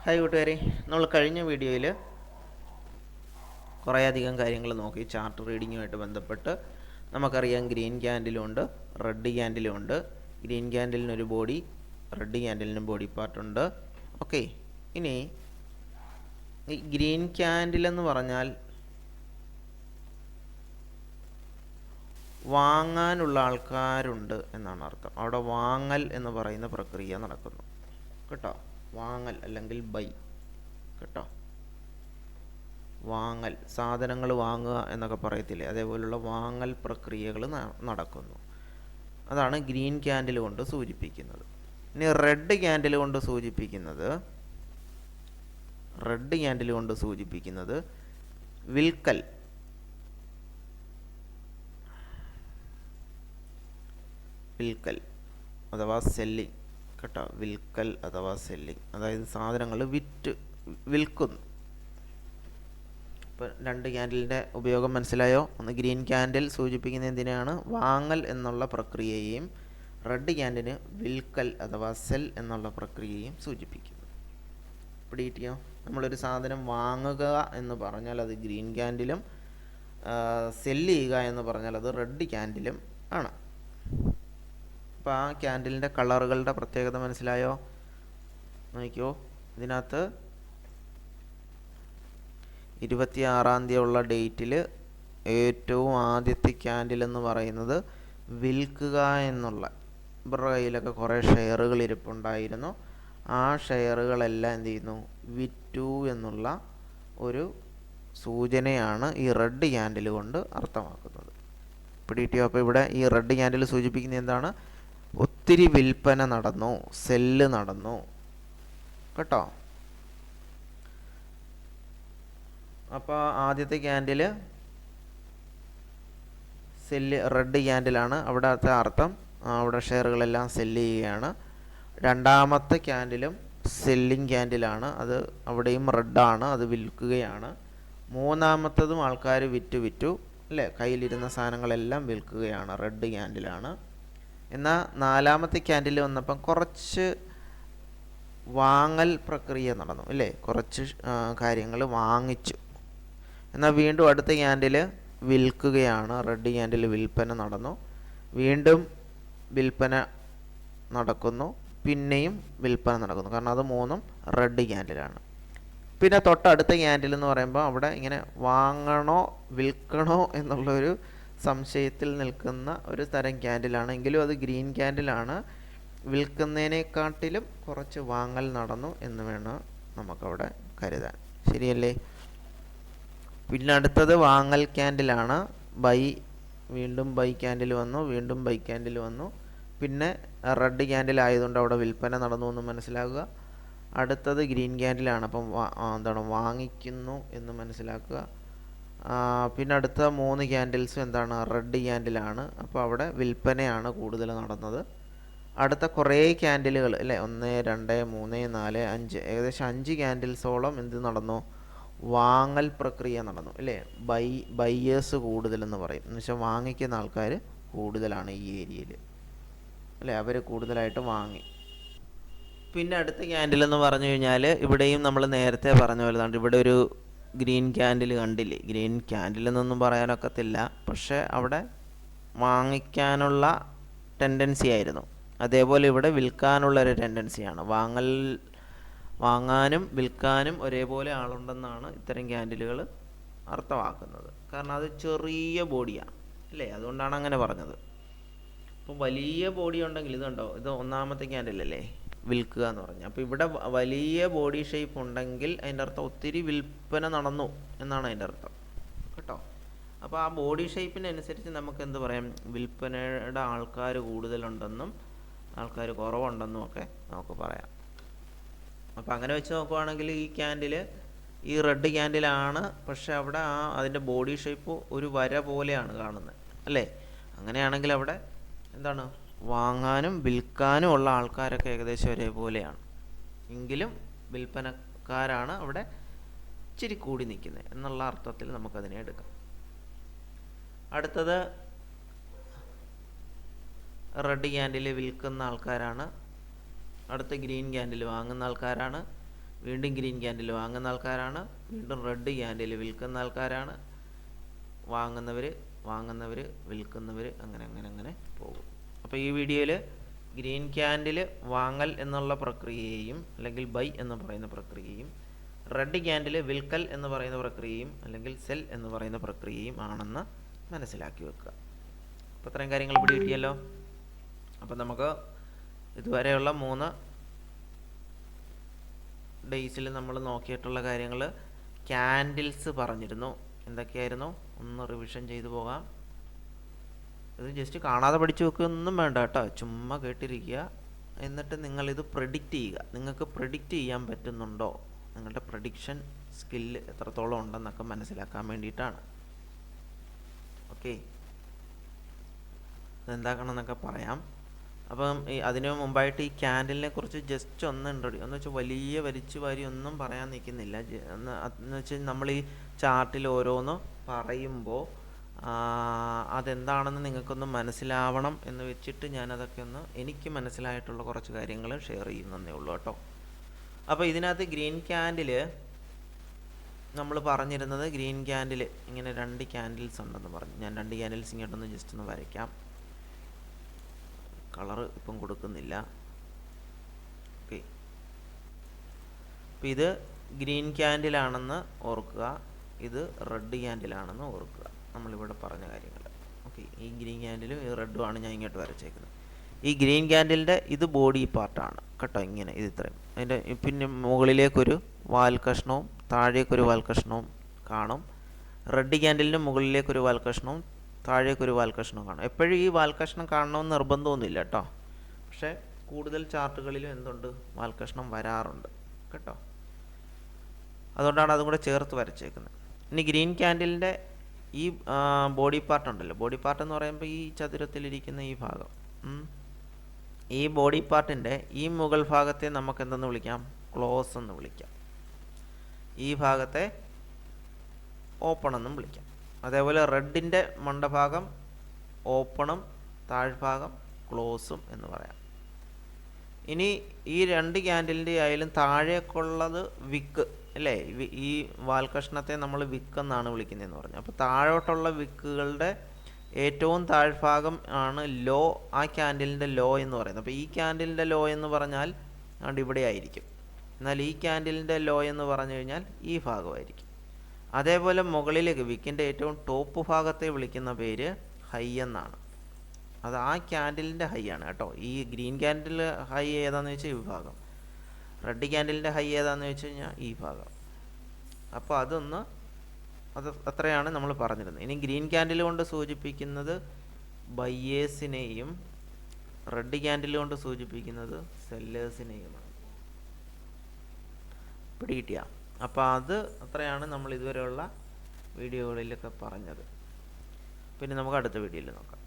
Hi കൂട്ടുകാരെ, നമ്മൾ കഴിഞ്ഞ വീഡിയോയിൽ കുറേയധികം കാര്യങ്ങൾ നോക്കി. ചാർട്ട് റീഡിങ്ങുമായിട്ട് ബന്ധപ്പെട്ട് നമുക്കറിയാം ഗ്രീൻ ക്യാൻഡിലും ഉണ്ട്, റെഡ് ക്യാൻഡിലും ഉണ്ട്. ഗ്രീൻ ക്യാൻഡിലിനൊരു ബോഡി, റെഡ് ക്യാൻഡിലിനും ബോഡി പാർട്ടുണ്ട്. ഓക്കെ, ഇനി ഈ ഗ്രീൻ ക്യാൻഡിൽ എന്ന് പറഞ്ഞാൽ വാങ്ങാനുള്ള ആൾക്കാരുണ്ട് എന്നാണ് അർത്ഥം. അവിടെ വാങ്ങൽ എന്ന് പറയുന്ന പ്രക്രിയ നടക്കുന്നു കേട്ടോ. വാങ്ങൽ അല്ലെങ്കിൽ ബൈ കേട്ടോ. വാങ്ങൽ, സാധനങ്ങൾ വാങ്ങുക എന്നൊക്കെ പറയത്തില്ലേ, അതേപോലുള്ള വാങ്ങൽ പ്രക്രിയകൾ നടക്കുന്നു. അതാണ് ഗ്രീൻ ക്യാൻഡിൽ കൊണ്ട് സൂചിപ്പിക്കുന്നത്. ഇനി റെഡ് ക്യാൻഡിൽ കൊണ്ട് സൂചിപ്പിക്കുന്നത് വിൽക്കൽ, അഥവാ സെല്ലിങ് കേട്ടോ. വിൽക്കൽ അഥവാ സെല്ലിങ്, അതായത് സാധനങ്ങൾ വിൽക്കുന്നു. ഇപ്പോൾ രണ്ട് ക്യാൻഡിലിൻ്റെ ഉപയോഗം മനസ്സിലായോ? ഒന്ന് ഗ്രീൻ ക്യാൻഡിൽ സൂചിപ്പിക്കുന്ന എന്തിനാണ്? വാങ്ങൽ എന്നുള്ള പ്രക്രിയയെയും റെഡ് ക്യാൻഡിന് വിൽക്കൽ അഥവാ സെൽ എന്നുള്ള പ്രക്രിയയും സൂചിപ്പിക്കുന്നു. പിടികിട്ടിയോ? നമ്മളൊരു സാധനം വാങ്ങുക എന്ന് പറഞ്ഞാൽ അത് ഗ്രീൻ ക്യാൻഡിലും സെല്ല് ചെയ്യുക എന്ന് പറഞ്ഞാൽ അത് റെഡ് ക്യാൻഡിലും ആണ്. അപ്പോൾ ആ ക്യാൻഡിലിൻ്റെ കളറുകളുടെ പ്രത്യേകത മനസ്സിലായോ? നോക്കിയോ, ഇതിനകത്ത് 26-ാം തീയതി ഉള്ള ഡേറ്റിൽ ഏറ്റവും ആദ്യത്തെ ക്യാൻഡിൽ എന്ന് പറയുന്നത് വിൽക്കുക എന്നുള്ള, ഇവരുടെ കയ്യിലൊക്കെ കുറേ ഷെയറുകൾ ഇരിപ്പുണ്ടായിരുന്നു. ആ ഷെയറുകളെല്ലാം എന്ത് ചെയ്യുന്നു? വിറ്റു എന്നുള്ള ഒരു സൂചനയാണ് ഈ റെഡ് ക്യാൻഡിൽ കൊണ്ട് അർത്ഥമാക്കുന്നത്. പിടികിട്ടിയോ? അപ്പോൾ ഇവിടെ ഈ റെഡ് ക്യാൻഡിൽ സൂചിപ്പിക്കുന്നത് എന്താണ്? ഒത്തിരി വിൽപ്പന നടന്നു, സെല്ല് നടന്നു കേട്ടോ. അപ്പോൾ ആദ്യത്തെ ക്യാൻഡിൽ സെല്ല്, റെഡ് ക്യാൻഡിലാണ്. അവിടുത്തെ അർത്ഥം അവിടെ ഷെയറുകളെല്ലാം സെല്ല് ചെയ്യുകയാണ്. രണ്ടാമത്തെ ക്യാൻഡിലും സെല്ലിങ് ക്യാൻഡിലാണ്, അത് അവിടെയും റെഡാണ്, അത് വിൽക്കുകയാണ്. മൂന്നാമത്തതും ആൾക്കാർ വിറ്റു അല്ലേ, കയ്യിലിരുന്ന സാധനങ്ങളെല്ലാം വിൽക്കുകയാണ്, റെഡ് ക്യാൻഡിലാണ്. എന്നാൽ നാലാമത്തെ ക്യാൻഡിൽ വന്നപ്പം കുറച്ച് വാങ്ങൽ പ്രക്രിയ നടന്നു അല്ലേ, കുറച്ച് കാര്യങ്ങൾ വാങ്ങിച്ചു. എന്നാൽ വീണ്ടും അടുത്ത ക്യാൻഡിൽ വിൽക്കുകയാണ്, റെഡ് ക്യാൻഡിൽ വിൽപ്പന നടന്നു. വീണ്ടും വിൽപ്പന നടക്കുന്നു, പിന്നെയും വിൽപ്പന നടക്കുന്നു, കാരണം അത് മൂന്നും റെഡ് ക്യാൻഡിലാണ്. പിന്നെ തൊട്ടടുത്ത ക്യാൻഡിൽ എന്ന് പറയുമ്പോൾ അവിടെ ഇങ്ങനെ വാങ്ങണോ വിൽക്കണോ എന്നുള്ളൊരു സംശയത്തിൽ നിൽക്കുന്ന ഒരു തരം ക്യാൻഡിലാണെങ്കിലും അത് ഗ്രീൻ ക്യാൻഡിലാണ്. വിൽക്കുന്നതിനെക്കാട്ടിലും കുറച്ച് വാങ്ങൽ നടന്നു എന്ന് വേണം നമുക്കവിടെ കരുതാൻ. ശരിയല്ലേ? പിന്നെ അടുത്തത് വാങ്ങൽ ക്യാൻഡിലാണ്. വീണ്ടും ബൈ ക്യാൻഡിൽ വന്നു, വീണ്ടും ബൈ ക്യാൻഡിൽ വന്നു. പിന്നെ റെഡ് ക്യാൻഡിൽ ആയതുകൊണ്ട് അവിടെ വിൽപ്പന നടന്നു എന്ന് മനസ്സിലാക്കുക. അടുത്തത് ഗ്രീൻ ക്യാൻഡിലാണ്, അപ്പം എന്താണ്, വാങ്ങിക്കുന്നു എന്ന് മനസ്സിലാക്കുക. പിന്നെ അടുത്ത 3 ക്യാൻഡിൽസും എന്താണ്? റെഡ് ക്യാൻഡിലാണ്. അപ്പോൾ അവിടെ വിൽപ്പനയാണ് കൂടുതൽ നടന്നത്. അടുത്ത കുറേ ക്യാൻഡിലുകൾ അല്ലേ, 1, 2, 3, 4, 5, ഏകദേശം 5 ക്യാൻഡിൽസോളം എന്ത് നടന്നു? വാങ്ങൽ പ്രക്രിയ നടന്നു അല്ലേ. ബയ്യേഴ്സ് കൂടുതലെന്ന് പറയും, എന്ന് വെച്ചാൽ വാങ്ങിക്കുന്ന ആൾക്കാർ കൂടുതലാണ് ഈ ഏരിയയിൽ അല്ലേ, അവർ കൂടുതലായിട്ട് വാങ്ങി. പിന്നെ അടുത്ത ക്യാൻഡിൽ എന്ന് പറഞ്ഞു കഴിഞ്ഞാൽ ഇവിടെയും നമ്മൾ നേരത്തെ പറഞ്ഞ പോലെ ഇവിടെ ഒരു ഗ്രീൻ ക്യാൻഡിൽ കണ്ടില്ലേ. ഗ്രീൻ ക്യാൻഡിൽ എന്നൊന്നും പറയാനൊക്കത്തില്ല, പക്ഷേ അവിടെ വാങ്ങിക്കാനുള്ള ടെൻഡൻസി ആയിരുന്നു. അതേപോലെ ഇവിടെ വിൽക്കാനുള്ളൊരു ടെൻഡൻസിയാണ്. വാങ്ങാനും വിൽക്കാനും ഒരേപോലെ ആളുണ്ടെന്നാണ് ഇത്തരം ക്യാൻഡിലുകൾ അർത്ഥമാക്കുന്നത്. കാരണം അത് ചെറിയ ബോഡിയാണ് അല്ലേ, അതുകൊണ്ടാണ് അങ്ങനെ പറഞ്ഞത്. അപ്പോൾ വലിയ ബോഡി ഉണ്ടെങ്കിൽ ഇതുണ്ടോ, ഇത് ഒന്നാമത്തെ ക്യാൻഡിലല്ലേ വിൽക്കുക എന്ന് പറഞ്ഞു. അപ്പോൾ ഇവിടെ വലിയ ബോഡി ഷേപ്പ് ഉണ്ടെങ്കിൽ അതിൻ്റെ അർത്ഥം ഒത്തിരി വിൽപ്പന നടന്നു എന്നാണ് അതിൻ്റെ അർത്ഥം കേട്ടോ. അപ്പോൾ ആ ബോഡി ഷേപ്പിനനുസരിച്ച് നമുക്ക് എന്ത് പറയാം? വിൽപ്പനയുടെ ആൾക്കാർ കൂടുതലുണ്ടെന്നും ആൾക്കാർ കുറവുണ്ടെന്നും ഒക്കെ നമുക്ക് പറയാം. അപ്പോൾ അങ്ങനെ വെച്ച് നോക്കുവാണെങ്കിൽ ഈ ക്യാൻഡിൽ ഈ റെഡ് ക്യാൻഡിലാണ്, പക്ഷേ അവിടെ അതിൻ്റെ ബോഡി ഷേപ്പ് ഒരു വര പോലെയാണ് കാണുന്നത് അല്ലേ. അങ്ങനെയാണെങ്കിൽ അവിടെ എന്താണ്? വാങ്ങാനും വിൽക്കാനും ഉള്ള ആൾക്കാരൊക്കെ ഏകദേശം ഒരേപോലെയാണ്, എങ്കിലും വിൽപ്പനക്കാരാണ് അവിടെ ഇച്ചിരി കൂടി നിൽക്കുന്നത് എന്നുള്ള അർത്ഥത്തിൽ നമുക്കതിനെ എടുക്കാം. അടുത്തത് റെഡ് ക്യാൻഡിൽ വിൽക്കുന്ന ആൾക്കാരാണ്, അടുത്ത ഗ്രീൻ ക്യാൻഡിൽ വാങ്ങുന്ന ആൾക്കാരാണ്. വീണ്ടും ഗ്രീൻ ക്യാൻഡിൽ വാങ്ങുന്ന ആൾക്കാരാണ്, വീണ്ടും റെഡ് ക്യാൻഡിൽ വിൽക്കുന്ന ആൾക്കാരാണ്, വാങ്ങുന്നവർ വിൽക്കുന്നവർ, അങ്ങനെ പോകും. അപ്പോൾ ഈ വീഡിയോയിൽ ഗ്രീൻ ക്യാൻഡിൽ വാങ്ങൽ എന്നുള്ള പ്രക്രിയയും അല്ലെങ്കിൽ ബൈ എന്ന് പറയുന്ന പ്രക്രിയയും, റെഡ് ക്യാൻഡിൽ വിൽക്കൽ എന്ന് പറയുന്ന പ്രക്രിയയും അല്ലെങ്കിൽ സെൽ എന്ന് പറയുന്ന പ്രക്രിയയും ആണെന്ന് മനസ്സിലാക്കി വെക്കുക. അപ്പോൾ ഇത്രയും കാര്യങ്ങൾ ഇവിടെ കിട്ടിയല്ലോ. അപ്പോൾ നമുക്ക് ഇതുവരെയുള്ള 3 ഡേയ്സിൽ നമ്മൾ നോക്കിയിട്ടുള്ള കാര്യങ്ങൾ, ക്യാൻഡിൽസ് പറഞ്ഞിരുന്നു. എന്തൊക്കെയായിരുന്നു? ഒന്ന് റിവിഷൻ ചെയ്തു പോകാം. ഇത് ജസ്റ്റ് കാണാതെ പഠിച്ചു വെക്കുകയൊന്നും വേണ്ട കേട്ടോ, ചുമ്മാ കേട്ടിരിക്കുക. എന്നിട്ട് നിങ്ങളിത് പ്രെഡിക്റ്റ് ചെയ്യുക. നിങ്ങൾക്ക് പ്രെഡിക്റ്റ് ചെയ്യാൻ പറ്റുന്നുണ്ടോ, നിങ്ങളുടെ പ്രഡിക്ഷൻ സ്കില്ല് എത്രത്തോളം ഉണ്ടെന്നൊക്കെ മനസ്സിലാക്കാൻ വേണ്ടിയിട്ടാണ്. ഓക്കെ, ഇതെന്താക്കണം എന്നൊക്കെ പറയാം. അപ്പം അതിന് മുമ്പായിട്ട് ഈ ക്യാൻഡിലിനെ കുറിച്ച് ജസ്റ്റ് ഒന്ന് എന്ന് വെച്ചാൽ വലിയ വലിച്ചു വാരി ഒന്നും പറയാൻ നിൽക്കുന്നില്ല. എന്ന് വെച്ചാൽ നമ്മൾ ഈ ചാർട്ടിൽ ഓരോന്ന് പറയുമ്പോൾ അതെന്താണെന്ന് നിങ്ങൾക്കൊന്ന് മനസ്സിലാവണം എന്ന് വെച്ചിട്ട് ഞാനതൊക്കെ ഒന്ന് എനിക്ക് മനസ്സിലായിട്ടുള്ള കുറച്ച് കാര്യങ്ങൾ ഷെയർ ചെയ്യുന്നതേ ഉള്ളൂ കേട്ടോ. അപ്പോൾ ഇതിനകത്ത് ഗ്രീൻ ക്യാൻഡിൽ നമ്മൾ പറഞ്ഞിരുന്നത്, ഗ്രീൻ ക്യാൻഡിൽ ഇങ്ങനെ 2 ക്യാൻഡിൽസ് ഉണ്ടെന്ന് പറഞ്ഞു. ഞാൻ 2 ക്യാൻഡിൽസ് ഇങ്ങോട്ടൊന്ന് ജസ്റ്റ് ഒന്ന് വരയ്ക്കാം. കളറ് ഇപ്പം കൊടുക്കുന്നില്ല. ഓക്കെ, അപ്പോൾ ഇത് ഗ്രീൻ ക്യാൻഡിലാണെന്ന് ഓർക്കുക, ഇത് റെഡ് ക്യാൻഡിലാണെന്ന് ഓർക്കുക, നമ്മളിവിടെ പറഞ്ഞ കാര്യങ്ങൾ. ഓക്കെ, ഈ ഗ്രീൻ ക്യാൻഡിലും ഈ റെഡുമാണ് ഞാൻ ഇങ്ങോട്ട് വരച്ചേക്കുന്നത്. ഈ ഗ്രീൻ ക്യാൻഡിലിൻ്റെ ഇത് ബോഡി പാർട്ടാണ് കേട്ടോ, ഇങ്ങനെ ഇത് ഇത്രയും. അതിൻ്റെ പിന്നെ മുകളിലേക്കൊരു വാൽ കഷ്ണവും താഴേക്കൊരു വാൽ കഷ്ണവും കാണും. റെഡ് ക്യാൻഡിലിന് മുകളിലേക്കൊരു വാൽ കഷ്ണവും താഴേക്കൊരു വാൽ കഷ്ണവും കാണും. എപ്പോഴും ഈ വാൽ കഷ്ണം കാണണമെന്ന് നിർബന്ധമൊന്നുമില്ല കേട്ടോ, പക്ഷേ കൂടുതൽ ചാർട്ടുകളിലും എന്തുണ്ട്, വാൽ കഷ്ണം വരാറുണ്ട് കേട്ടോ. അതുകൊണ്ടാണ് അതും കൂടെ ചേർത്ത് വരച്ചേക്കുന്നത്. ഇനി ഗ്രീൻ ക്യാൻഡിലിൻ്റെ ഈ ബോഡി പാർട്ട് ഉണ്ടല്ലോ, ബോഡി പാർട്ട് എന്ന് പറയുമ്പോൾ ഈ ചതുരത്തിലിരിക്കുന്ന ഈ ഭാഗം, ഈ ബോഡി പാർട്ടിൻ്റെ ഈ മുകൾ ഭാഗത്തെ നമുക്ക് എന്തെന്ന് വിളിക്കാം, ക്ലോസ് എന്ന് വിളിക്കാം. ഈ ഭാഗത്തെ ഓപ്പൺ എന്നും വിളിക്കാം. അതേപോലെ റെഡിൻ്റെ മണ്ടഭാഗം ഓപ്പണും താഴ്ഭാഗം ക്ലോസും എന്ന് പറയാം. ഇനി ഈ 2 ക്യാൻഡിലിൻ്റെ ആയാലും താഴേക്കുള്ളത് വിക്ക് അല്ലേ, ഈ വാൽ കഷ്ണത്തെ നമ്മൾ വിക്ക് എന്നാണ് വിളിക്കുന്നതെന്ന് പറഞ്ഞു. അപ്പോൾ താഴോട്ടുള്ള വിക്കുകളുടെ ഏറ്റവും താഴ്ഭാഗം ആണ് ലോ, ആ ക്യാൻഡിലിൻ്റെ ലോ എന്ന് പറയുന്നത്. അപ്പോൾ ഈ ക്യാൻഡിലിൻ്റെ ലോ എന്ന് പറഞ്ഞാൽ അതുകൊണ്ട് ഇവിടെ ആയിരിക്കും. എന്നാൽ ഈ ക്യാൻഡിലിൻ്റെ ലോ എന്ന് പറഞ്ഞു കഴിഞ്ഞാൽ ഈ ഭാഗമായിരിക്കും. അതേപോലെ മുകളിലേക്ക് വിക്കിൻ്റെ ഏറ്റവും ടോപ്പ് ഭാഗത്തെ വിളിക്കുന്ന പേര് ഹൈ എന്നാണ്. അത് ആ ക്യാൻഡിലിൻ്റെ ഹൈ ആണ് കേട്ടോ. ഈ ഗ്രീൻ ക്യാൻഡിൽ ഹൈ ഏതാണെന്ന് വെച്ചാൽ ഈ ഭാഗം, റെഡ് ക്യാൻഡിലിൻ്റെ ഹൈ ഏതാണെന്ന് വെച്ച് കഴിഞ്ഞാൽ ഈ ഭാഗം. അപ്പോൾ അത് അത്രയാണ് നമ്മൾ പറഞ്ഞിരുന്നത്. ഇനി ഗ്രീൻ ക്യാൻഡിൽ കൊണ്ട് സൂചിപ്പിക്കുന്നത് ബയേഴ്സിനെയും റെഡ് ക്യാൻഡിൽ കൊണ്ട് സൂചിപ്പിക്കുന്നത് സെല്ലേഴ്സിനെയുമാണ്. പിടികിട്ടിയ? അപ്പോൾ അത്രയാണ് നമ്മൾ ഇതുവരെയുള്ള വീഡിയോകളിലൊക്കെ പറഞ്ഞത്. പിന്നെ നമുക്ക് അടുത്ത വീഡിയോയിൽ നോക്കാം.